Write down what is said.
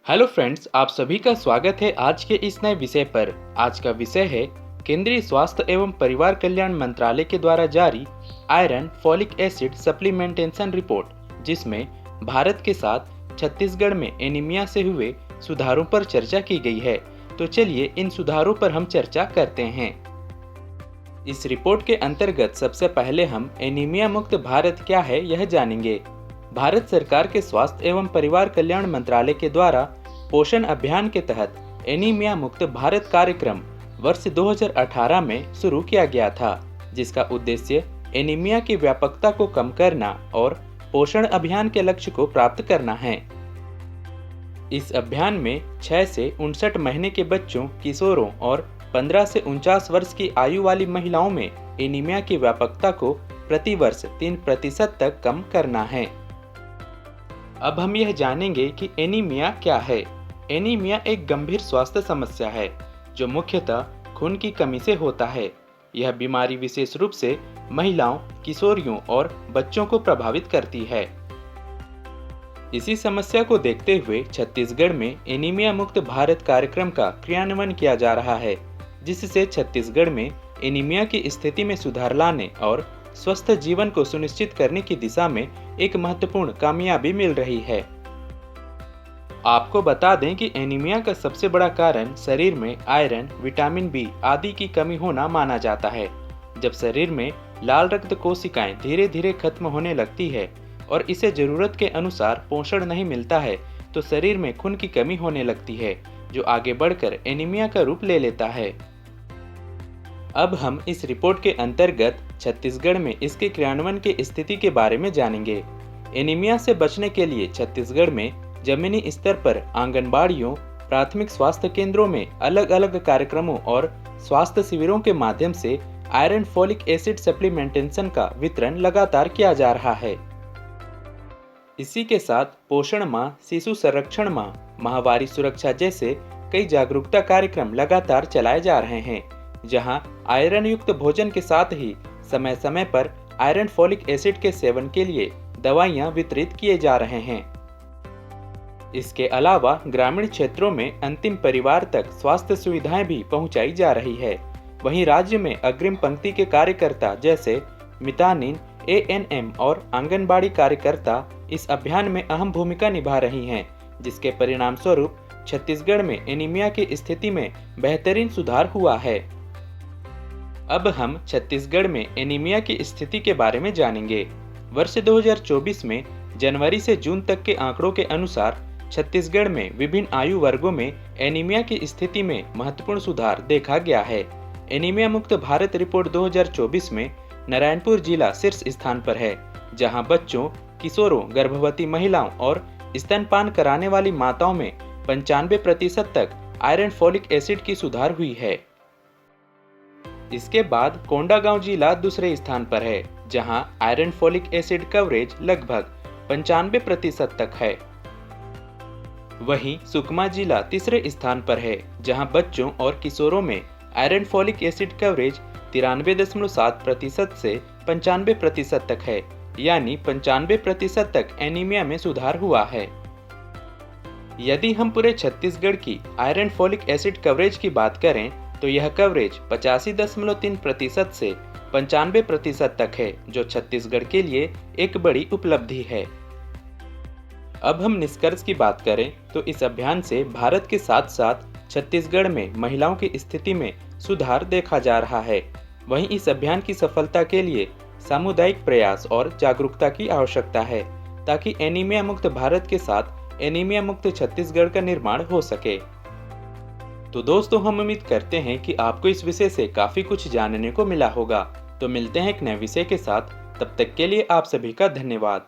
Hello friends, आप सभी का स्वागत है आज के इस नए विषय पर। आज का विषय है केंद्रीय स्वास्थ्य एवं परिवार कल्याण मंत्रालय के द्वारा जारी iron folic acid supplementation report, जिसमें भारत के साथ छत्तीसगढ़ में एनीमिया से हुए सुधारों पर चर्चा की गई है। तो चलिए इन सुधारों पर हम चर्चा करते हैं। इस रिपोर्ट के अंतर्गत सबसे पहले हम एनीमिया मुक्त भारत क्या है यह जानेंगे। भारत सरकार के स्वास्थ्य एवं परिवार कल्याण मंत्रालय के द्वारा पोषण अभियान के तहत एनीमिया मुक्त भारत कार्यक्रम वर्ष 2018 में शुरू किया गया था, जिसका उद्देश्य एनीमिया की व्यापकता को कम करना और पोषण अभियान के लक्ष्य को प्राप्त करना है। इस अभियान में 6 से 59 महीने के बच्चों, किशोरों और 15 से 49 वर्ष की आयु वाली महिलाओं में एनीमिया की व्यापकता को प्रति वर्ष 3% तक कम करना है। अब हम यह जानेंगे कि एनीमिया क्या है। एनीमिया एक गंभीर स्वास्थ्य समस्या है जो मुख्यतः खून की कमी से होता है। यह बीमारी विशेष रूप से महिलाओं, किशोरियों और बच्चों को प्रभावित करती है। इसी समस्या को देखते हुए छत्तीसगढ़ में एनीमिया मुक्त भारत कार्यक्रम का क्रियान्वयन किया जा रहा है, जिससे छत्तीसगढ़ में एनीमिया की स्थिति में सुधार लाने और स्वस्थ जीवन को सुनिश्चित करने की दिशा में एक महत्वपूर्ण कामयाबी मिल रही है। आपको बता दें कि एनीमिया का सबसे बड़ा कारण शरीर में आयरन, विटामिन बी आदि की कमी होना माना जाता है। जब शरीर में लाल रक्त कोशिकाएं धीरे धीरे खत्म होने लगती है और इसे जरूरत के अनुसार पोषण नहीं मिलता है, तो शरीर में खून की कमी होने लगती है, जो आगे बढ़कर एनीमिया का रूप ले लेता है। अब हम इस रिपोर्ट के अंतर्गत छत्तीसगढ़ में इसके क्रियान्वयन की स्थिति के बारे में जानेंगे। एनीमिया से बचने के लिए छत्तीसगढ़ में जमीनी स्तर पर आंगनबाड़ियों, प्राथमिक स्वास्थ्य केंद्रों में अलग अलग कार्यक्रमों और स्वास्थ्य शिविरों के माध्यम से आयरन फॉलिक एसिड सप्लीमेंटेशन का वितरण लगातार किया जा रहा है। इसी के साथ पोषण माह, शिशु संरक्षण माह, माहवारी सुरक्षा जैसे कई जागरूकता कार्यक्रम लगातार चलाए जा रहे हैं, जहां आयरन युक्त भोजन के साथ ही समय समय पर आयरन फॉलिक एसिड के सेवन के लिए दवाइयां वितरित किए जा रहे हैं। इसके अलावा ग्रामीण क्षेत्रों में अंतिम परिवार तक स्वास्थ्य सुविधाएं भी पहुंचाई जा रही है। वहीं राज्य में अग्रिम पंक्ति के कार्यकर्ता जैसे मितानिन, एएनएम और आंगनबाड़ी कार्यकर्ता इस अभियान में अहम भूमिका निभा रही हैं, जिसके परिणाम स्वरूप छत्तीसगढ़ में एनीमिया की स्थिति में बेहतरीन सुधार हुआ है। अब हम छत्तीसगढ़ में एनीमिया की स्थिति के बारे में जानेंगे। वर्ष 2024 में जनवरी से जून तक के आंकड़ों के अनुसार छत्तीसगढ़ में विभिन्न आयु वर्गों में एनीमिया की स्थिति में महत्वपूर्ण सुधार देखा गया है। एनीमिया मुक्त भारत रिपोर्ट 2024 में नारायणपुर जिला शीर्ष स्थान पर है, जहां बच्चों, किशोरों, गर्भवती महिलाओं और स्तनपान कराने वाली माताओं में 95% तक आयरन फॉलिक एसिड की सुधार हुई है। इसके बाद कोंडागांव जिला दूसरे स्थान पर है, जहां आयरन फॉलिक एसिड कवरेज लगभग 95% तक है। वहीं सुकमा जिला तीसरे स्थान पर है, जहां बच्चों और किशोरों में आयरन फॉलिक एसिड कवरेज 93.7% से 95% तक है, यानी 95% तक एनीमिया में सुधार हुआ है। यदि हम पूरे छत्तीसगढ़ की आयरन फॉलिक एसिड कवरेज की बात करें तो यह कवरेज 85.3% से 95% तक है, जो छत्तीसगढ़ के लिए एक बड़ी उपलब्धि है। अब हम निष्कर्ष की बात करें तो इस अभियान से भारत के साथ साथ छत्तीसगढ़ में महिलाओं की स्थिति में सुधार देखा जा रहा है। वहीं इस अभियान की सफलता के लिए सामुदायिक प्रयास और जागरूकता की आवश्यकता है, ताकि एनीमिया मुक्त भारत के साथ एनीमिया मुक्त छत्तीसगढ़ का निर्माण हो सके। तो दोस्तों, हम उम्मीद करते हैं कि आपको इस विषय से काफी कुछ जानने को मिला होगा। तो मिलते हैं एक नए विषय के साथ, तब तक के लिए आप सभी का धन्यवाद।